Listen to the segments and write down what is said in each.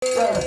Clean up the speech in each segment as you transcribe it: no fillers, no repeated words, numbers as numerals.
Asante,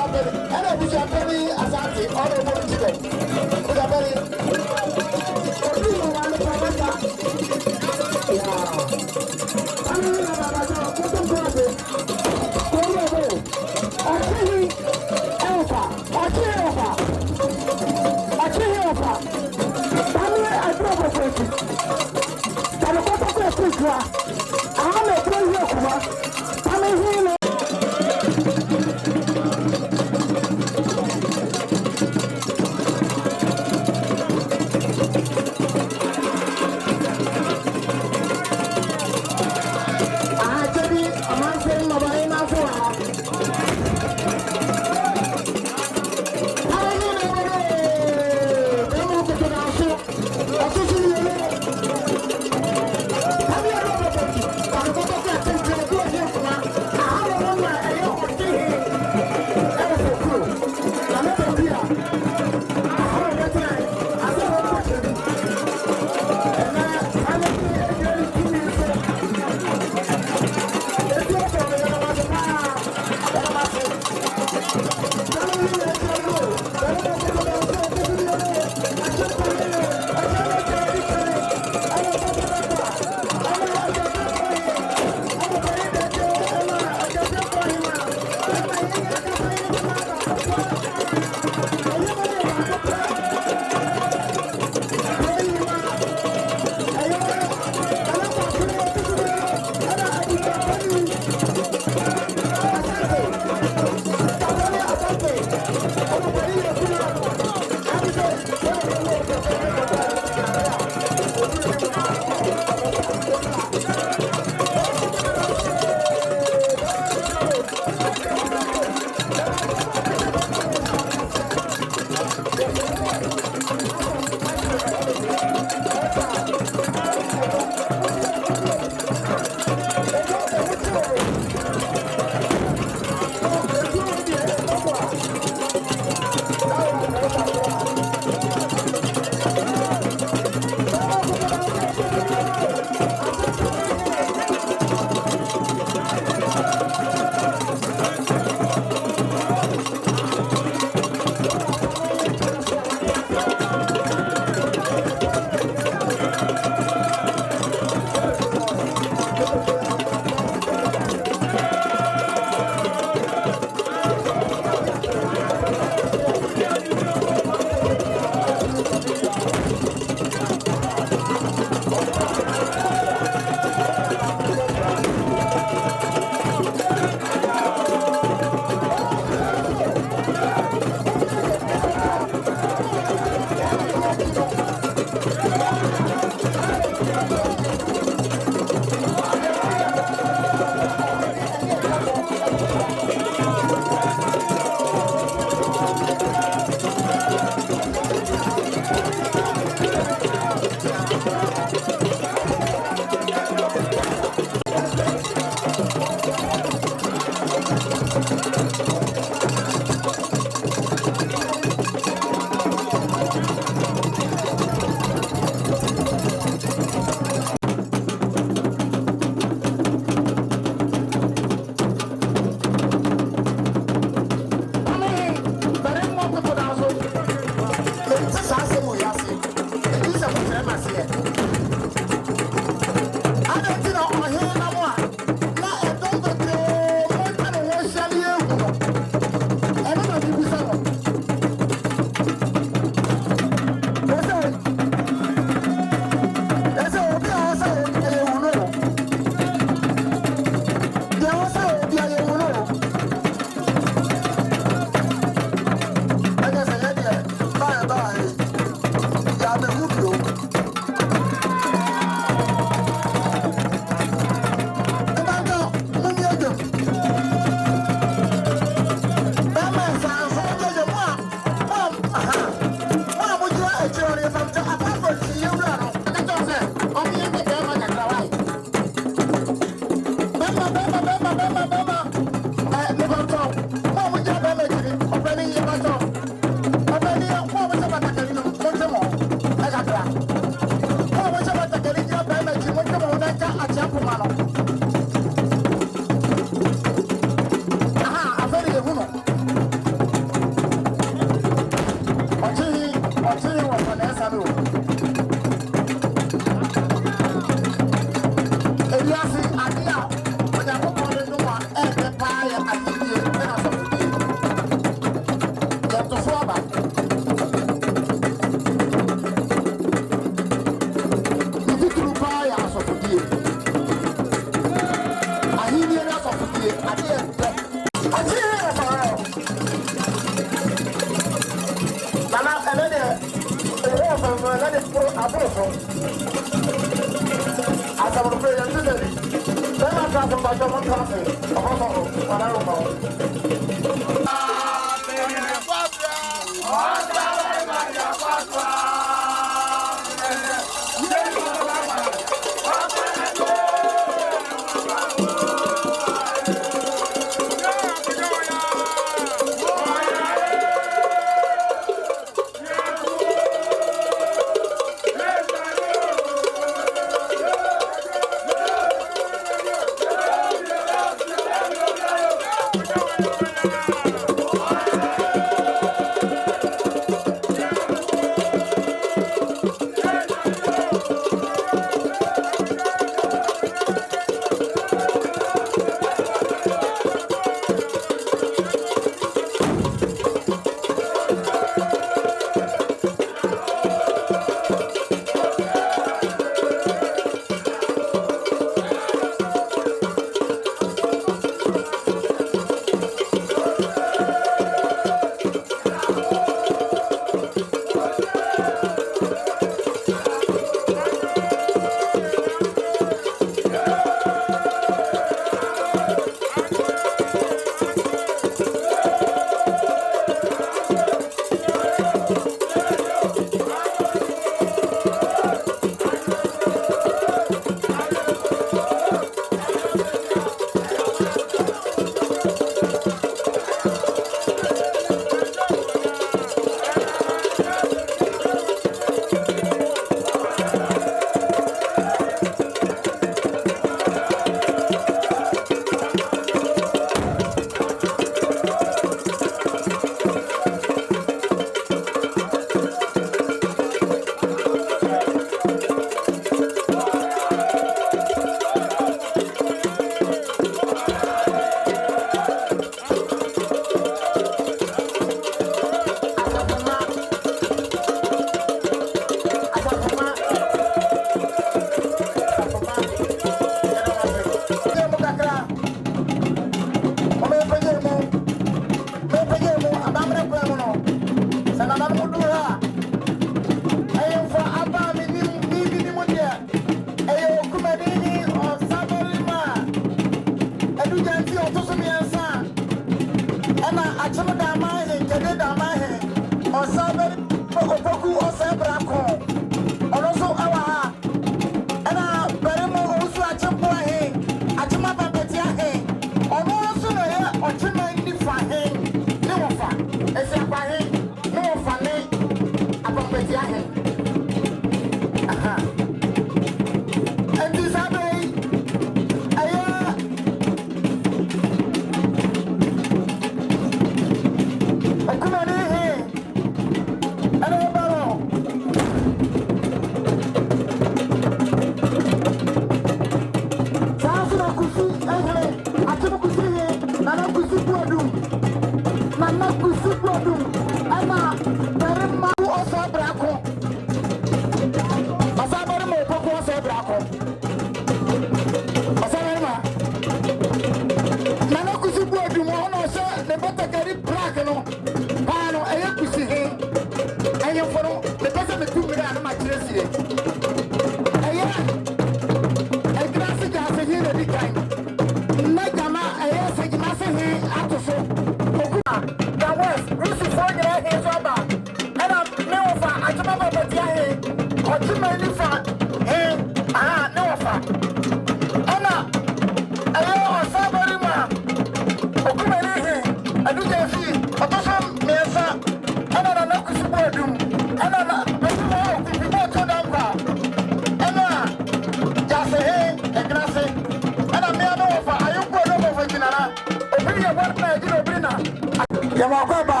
Yamagoba,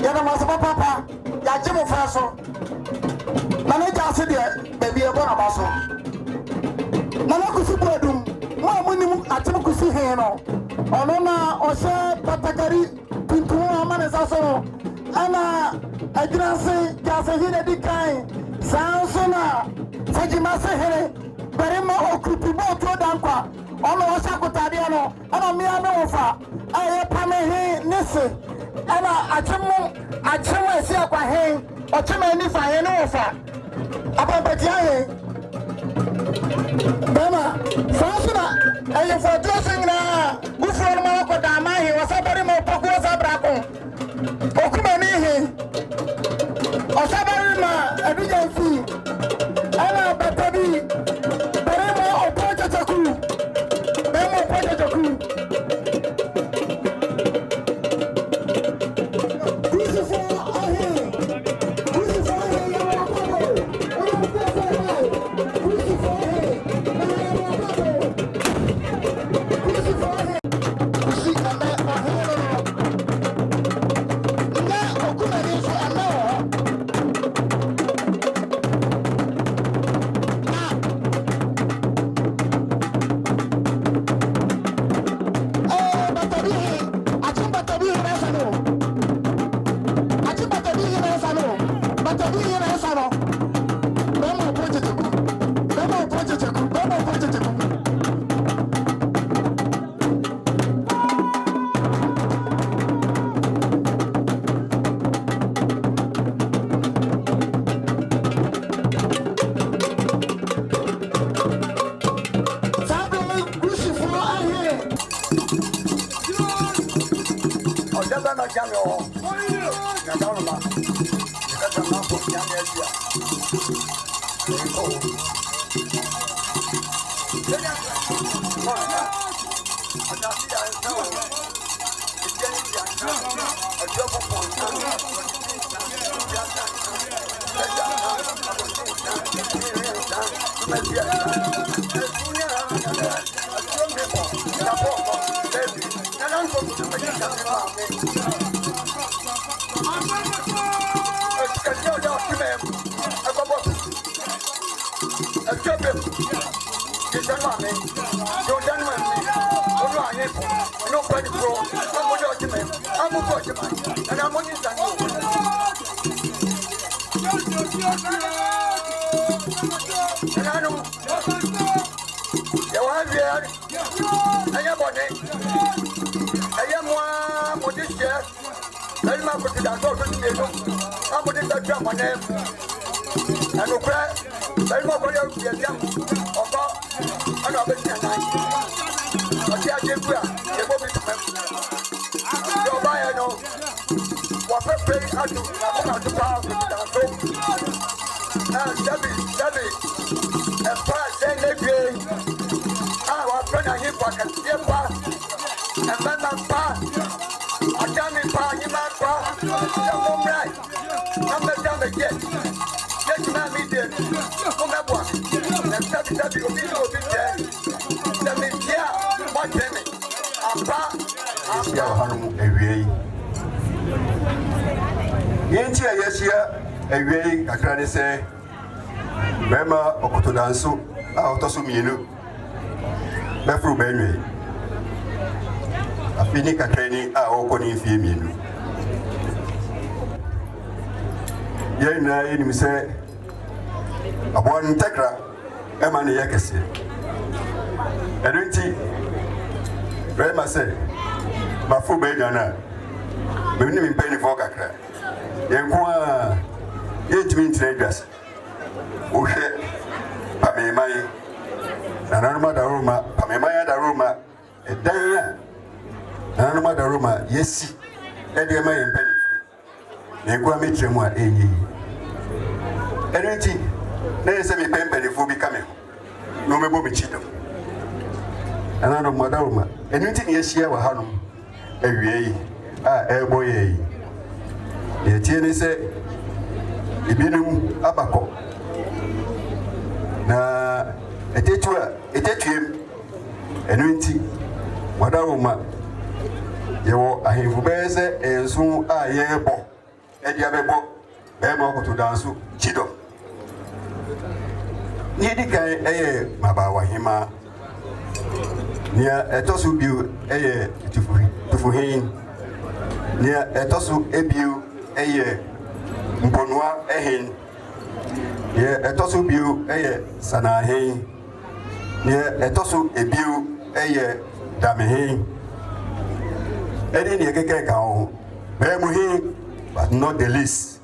Yanamasapa Papa, Yajimo Faso. Manager said, baby, a bona basso. Nanakusi Bodum, more minimum at Timokusi Heno. Onona, Ose, Patakari, Pintua Manasaso, Anna, I didn't say, Jasahina decline, Sansona, Sajimasa Hele, Berema Okupibo Dankwa, Ono Osakotadiano, and a Mianofa, I Pamehe Nisse, and a Achimo Siapa Hay, or Chimanifa Henofa, upon Patiae. Bema, Sansona, and you for dressing now, good for Marco Dama, he was a very more Pocosa Braco, Okumani, or Sabarima, a region fee, Anna Batabi, Berema or Potaku, Bema Potaku. Say, Mema Okotodansu, Autosuminu, Befru Benway. A Finica training, a Okoni Feminu. Yena in say, a one tekra, Emani Yakasi. Edwinty, Rema say, Bafu Benana, Benim penny for Kakra. Yankua. 8 minutes traders. Ushe Pamemai Nanama Daruma, Pamemaya Daruma, a Diana Nanama Daruma, yes, Ediama and Penny. Neguami Tremua, anything, there is a penny for becoming. No me bomichito. Another Madaruma, anything yes, here were Hanum, a boy. The Tiene say, Ibinum Abako na etetua etetuem enuinti wadaruma Yewo ahemfo bɛyɛ ensu a yɛbɔ ɛde abɛbɔ bɛrima ɔkoto danso Chidom. Ni di kan ɛyɛ Mabaawa Hema. Nia ɛtɔ so bio ɛyɛ Tufuhin. Nia ɛtɔ so ebio ɛyɛ Mponua ɛhen. Nia ɛtɔ so bio ɛyɛ Sanahen. Nia ɛtɔ so ebio ɛyɛ Damehen. Any keke ka ho bemuhin but not the least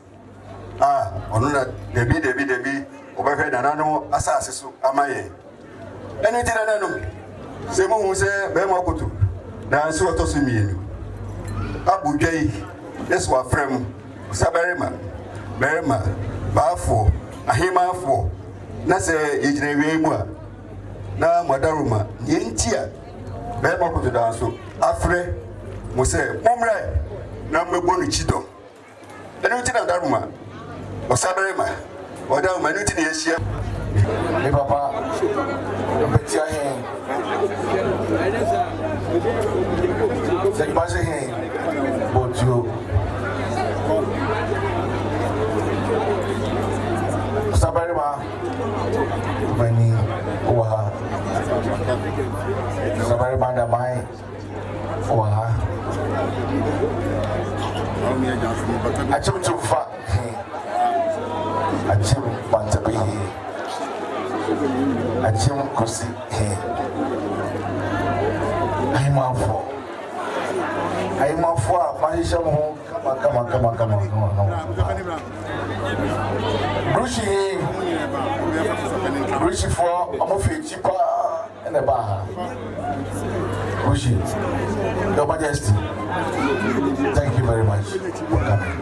ono na debi obehwe nanano asase so amaye eni tira nanu se mo hu se be mo akoto dan so to so mienu abudwai yeso afrem sabarema berema baafo ahemafo na se yigina wie mu a na modaruma yentia be mo akoto dan so afre Mose, Momre, Nambo Chidom. The new thing of Daruma, or Sabarema, or down my new thing is here. Papa, Petia hand. The Baza hand, but you Sabarema, Vani, Oha, Sabarema, the mine. I took too far. I didn't want to be here. I didn't go see here. I'm out for. I'm out for. My home. Come on. Brucey for I'm a cheaper and a bar. Brucey, Your Majesty, thank you very much for coming.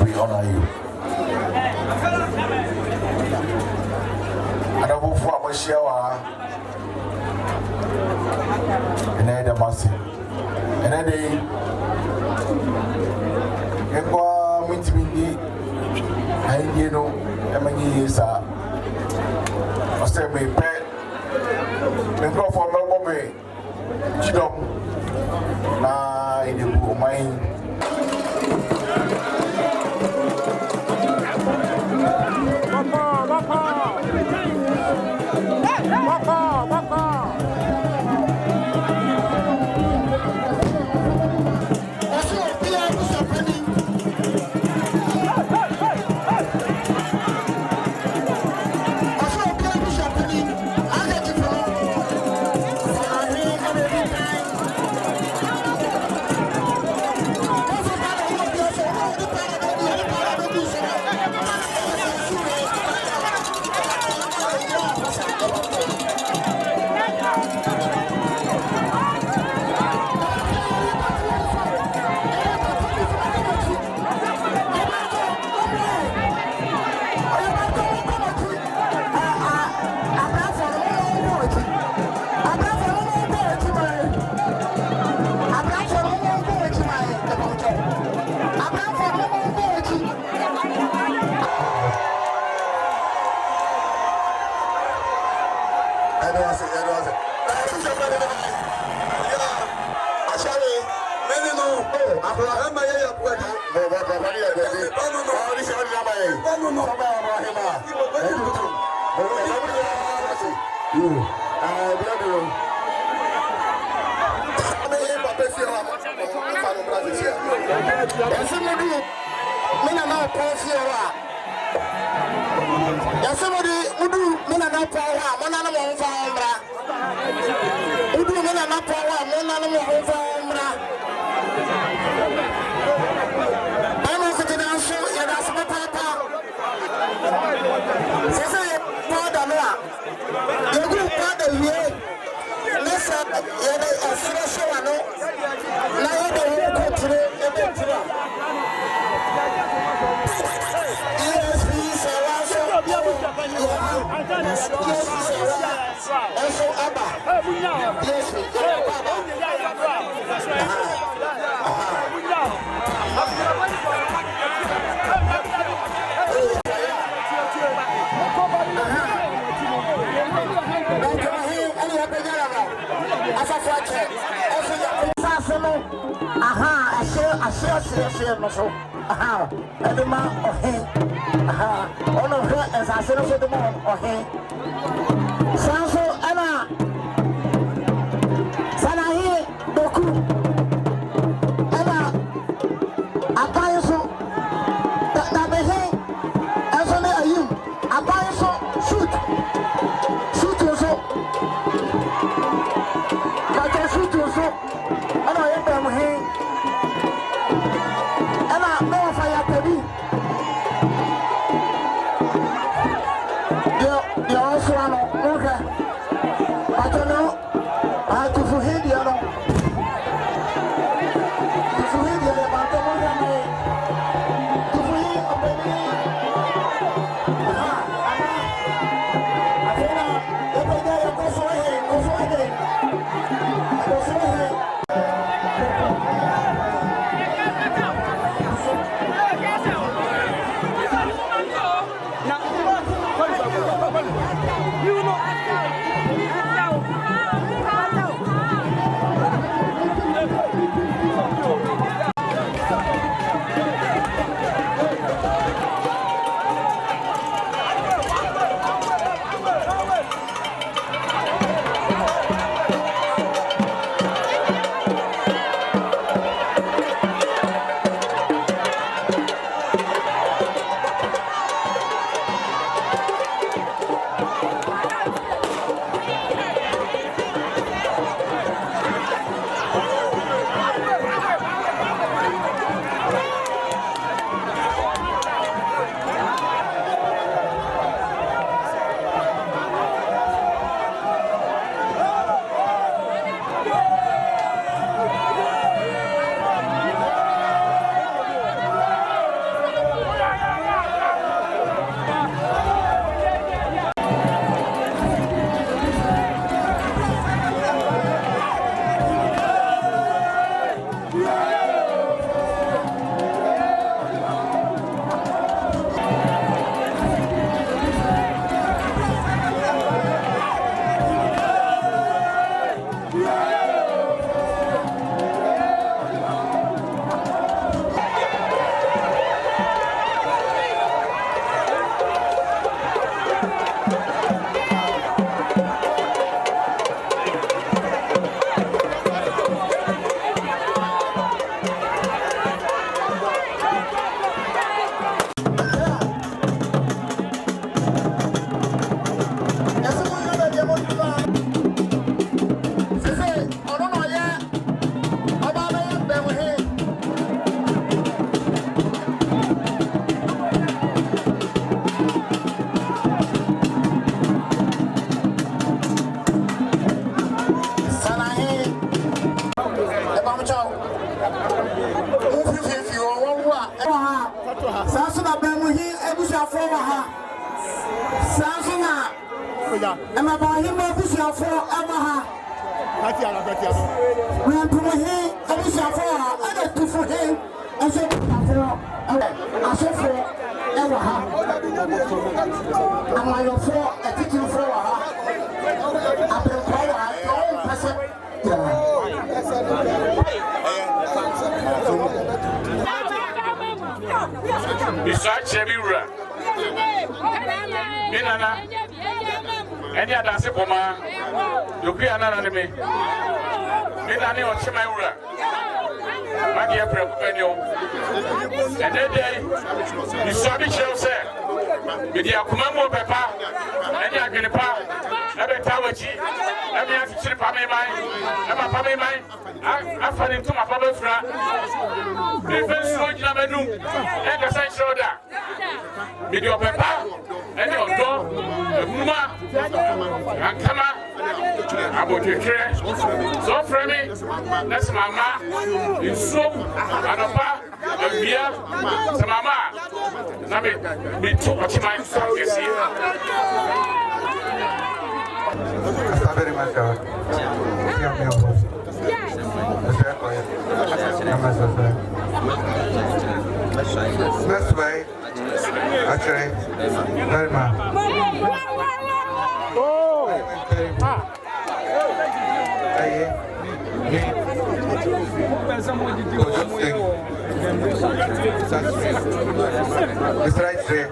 We honor you. And I will for our shower and I had a massive. And I day, and go meet me. I know, I mean, yes, I said, me pet, and go for my woman. Chidom na in the book mine. no aha ahye no so aha edema ohe aha ono hwe ensase no so demo ohe sanso ana sanahi boku ana apayo so na behe enso ne ayim apayo so shoot so kata shoot so ana yebe mo he ana no fire tabi yo so ano okay kata no to for him dia no to for him dia ba to mo na me to for him obedi afena ebega ya ko so he Sansuna Bemuhi Ebusha for Maha Sansuna Emma Bahim Ebusha for Amaha when Pumahi Ebusha for and to for him and so for Emaha and my for a teaching for after power Besides Chebira, Minana, any other Sipoma, you be another enemy. Minani or Chimaura, Magia Prepenio, and then you saw the show, sir. With your Kumamo Papa, and your Grandpa, every Tawachi, every African family mine, and my family mine. I found him to my father's friend. Defense road number 2, and the side shoulder. With your papa, and your dog, the Muma, and Kama, about your care. So, Frammy, that's Mama, in soup, and a bar, and beer, some Mama. Now, me too much my son, you see. Very much. That's way. Actually, very much. Oh! It's right there.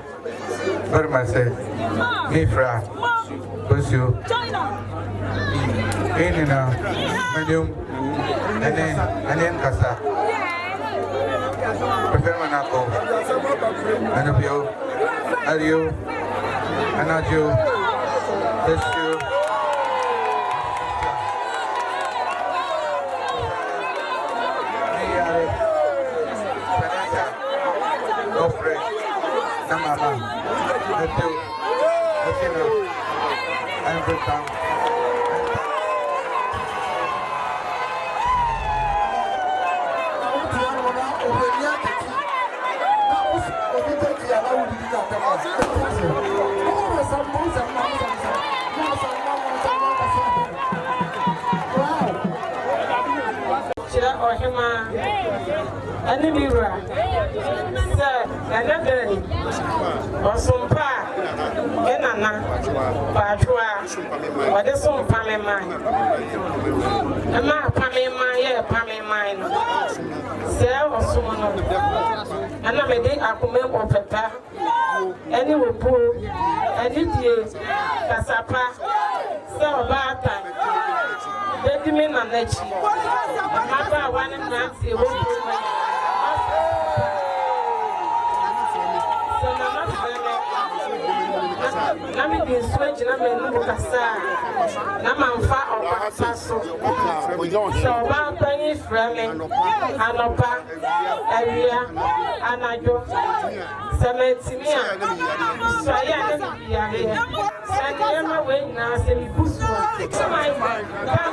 What am I saying? Ifra. Who's you? In medium. And then Casa. Prepare Manaco. And of you. Are you? And not you. That's you. Anywhere, sir, another Osumpa, Enana, Pajua, or the song Pamema, Pamema, Pamema, Sir Osumono, and I made it a common or pepper, any poor, any dear, Casapa, Sir Bata, Benjamin and Nechi, Mother, one and Nancy, Nami di switch na me nu kasa na manfa opa so so ba tani frame anopa awia anajo sementimia so ya na biya he sanye ma we na se mi busu mai ba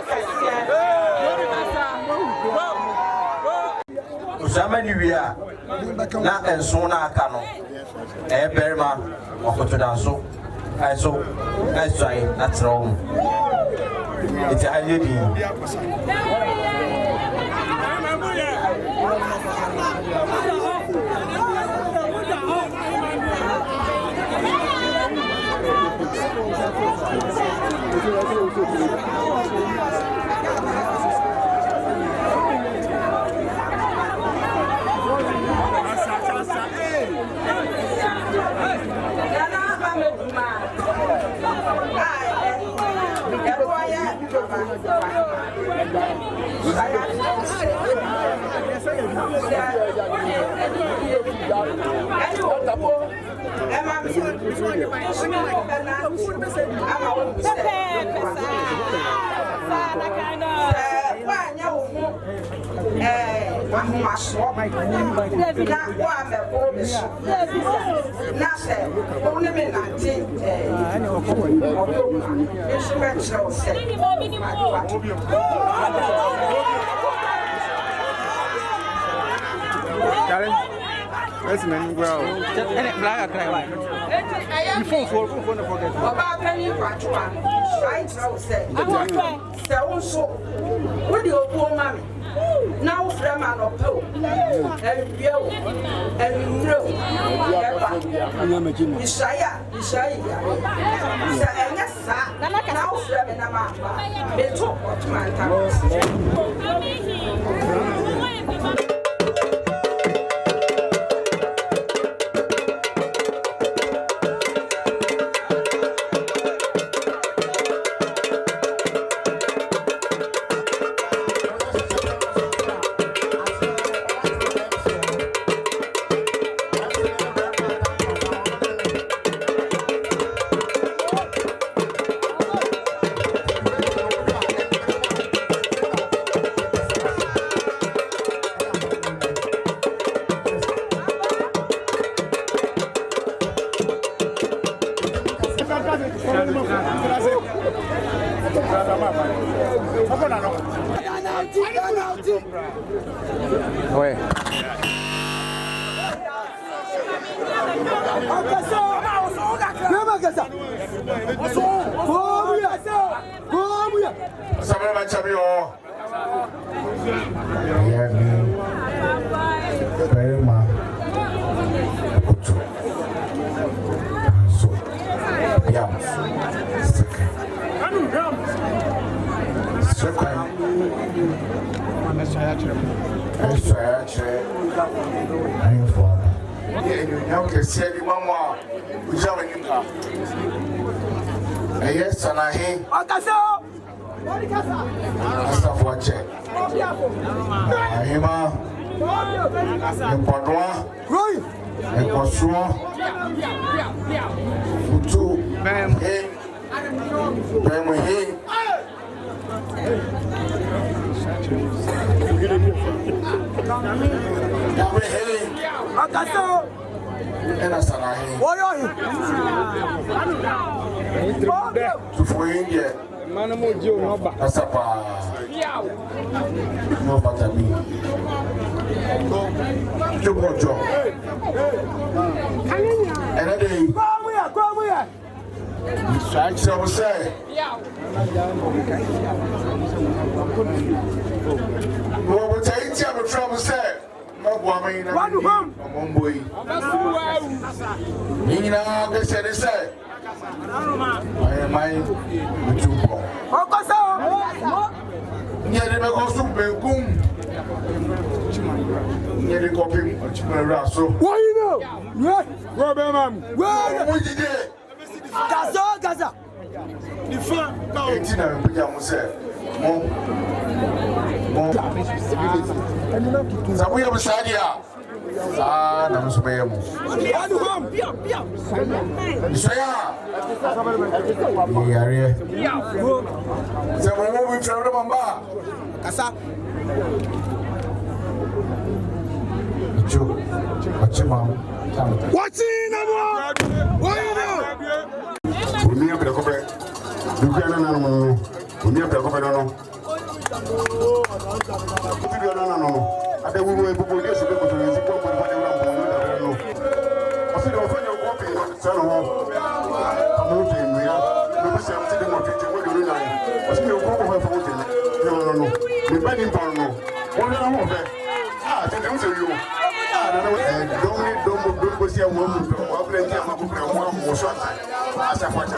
kasia Usama niwia na enso na aka no berma okoto danso aiso ai na tro iti aye bi Let's man grow. And it black cry. You phone for the forget. About penny patua. I say, so what do you poor mammy? Now from an oppo and you and you Isaiah, and yes, sir, now from an amount. They talk what my time. Ouais. Yes, and I hear. Asafo ache. Ahima. Empadwa. Ekosua. Futu. Bem. Ena sanahi. Tufuinge. Mana mojo no ba. Asapa. No batabi. Tumojo. Ena dey. Go here. So say. Wo taiti am trouble say. Magwame na. Omomboi. Nina go say. My tupo. Nyere me go su begum. Nyere copy raso. What you know? Yeah. Go be mam. Wo jide. Gaza. The fan. Eti na me ya mo say. Mo. Sabu ya bisadia. Ah, na musu be mo. Soya. Yare. Sabu mo bi travel mamba. Kasa. What's in the What you know? Uni ya pela kope. Dukia na no. Uni ya pela kope no. Video na no. Ade wuwo e bubu Yesu be ko to yi ko ko pa de na mo da no. Osi do fanya kope sa no ho. Amu te mi ya. No be se am ti de mo tete wo do na. Osi me ko ko fa mo te. No. Me ba ni pa no. Wo na ho fe. Ah, tete mo se yo. Don't go see a woman from Auckland. I'm a more short. As I watch it,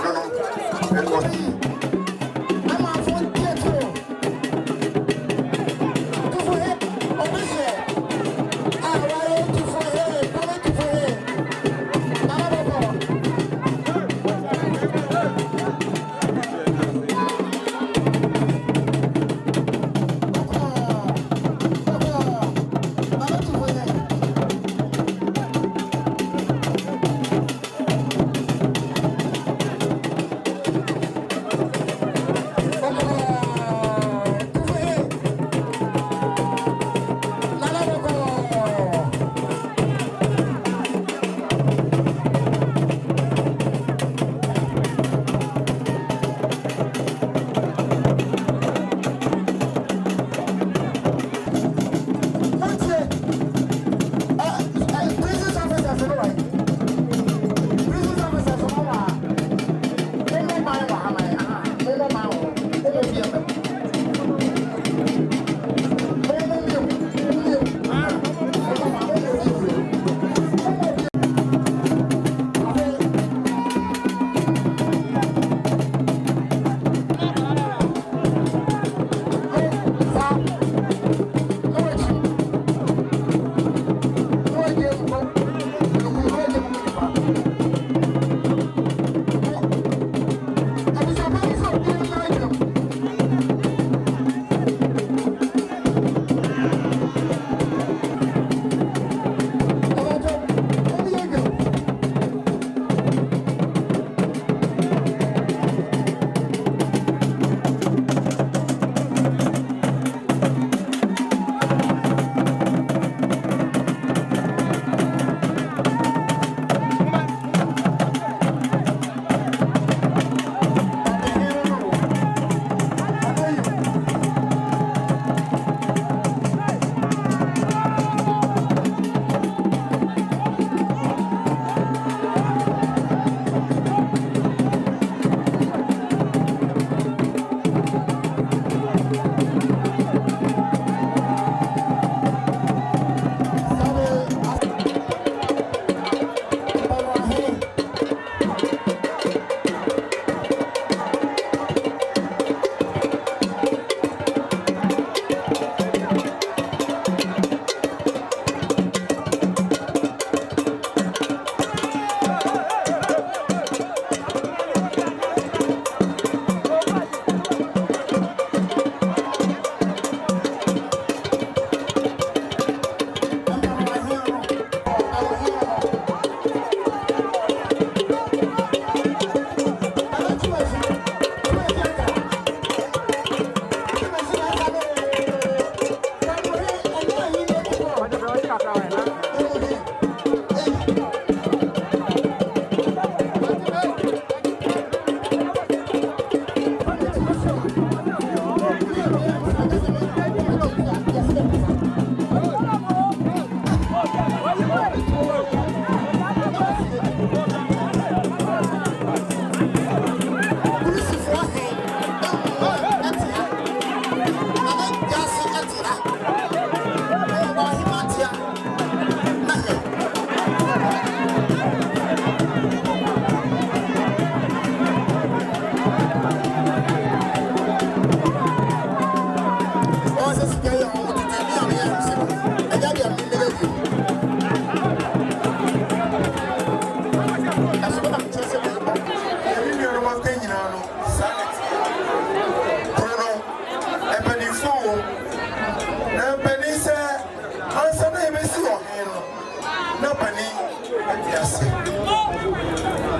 ase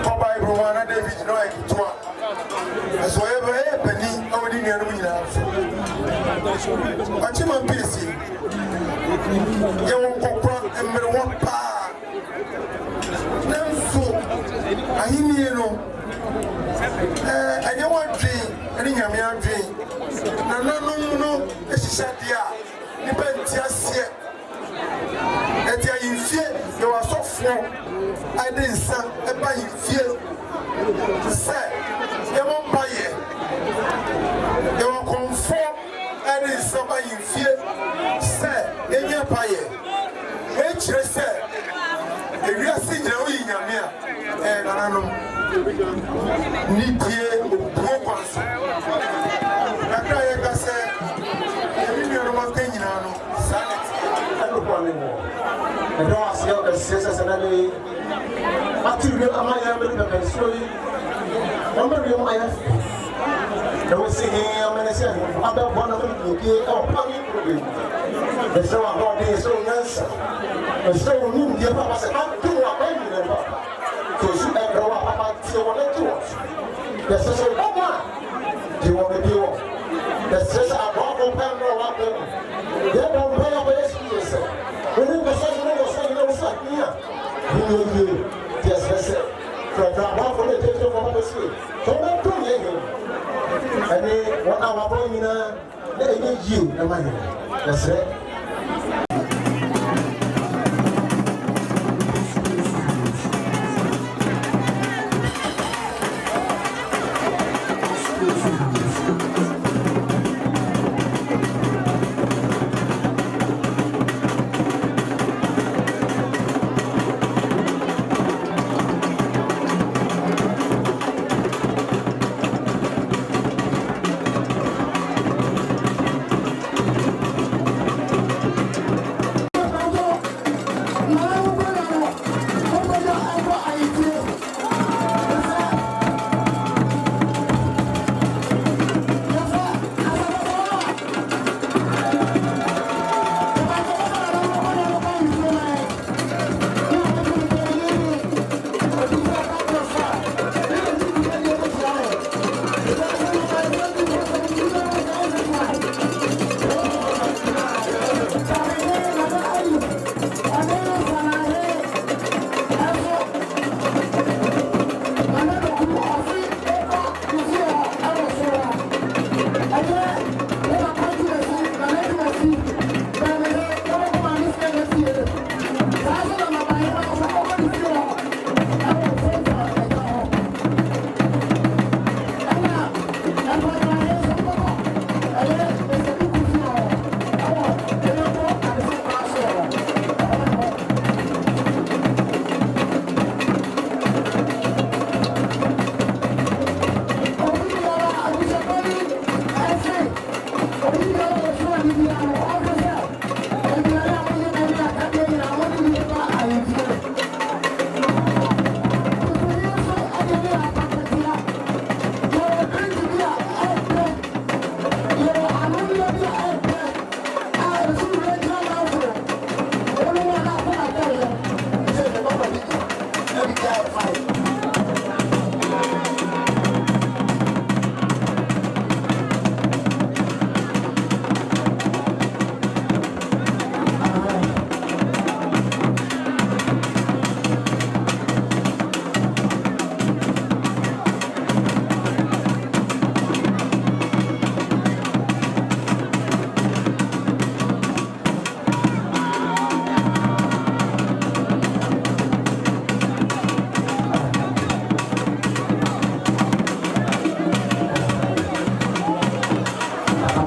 Papa Ibrahim David no ekitwa so ebe pani awodi nuanu nyina achima pesi ye won kokra emere won pa nanso ahini no enye won dream eni nyame adwen na nanum no ehihade a ni benti ase eti ayinfie ye wasofo ade nsa eba yinfie se ye mo baye ye wo conform ade nsa ba yinfie se enye baye e kire se ewiase nyina wo yinyame a nananum ni die obuo kwanso nakra ye ka se emi nuano ma kanyina no sanity ado kwame mo edo asio ka sese na le matiri amaya me ka pensoi number bi mo aya da wo se hin amene se aba bona me ki e o pami problem the so about this so nyansa the so nu die papa se ma tu wa ba ni ne papa so su e bro wa papa ti wo le tu the so so mama di wo me di wo the so so abo ko pa no wa ko ye do pa ya ba yesu se when go so no so here you yes yes from the for the teacher for the school so na to ye ani wa awa bo nyina na e you na man yes right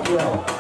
Well.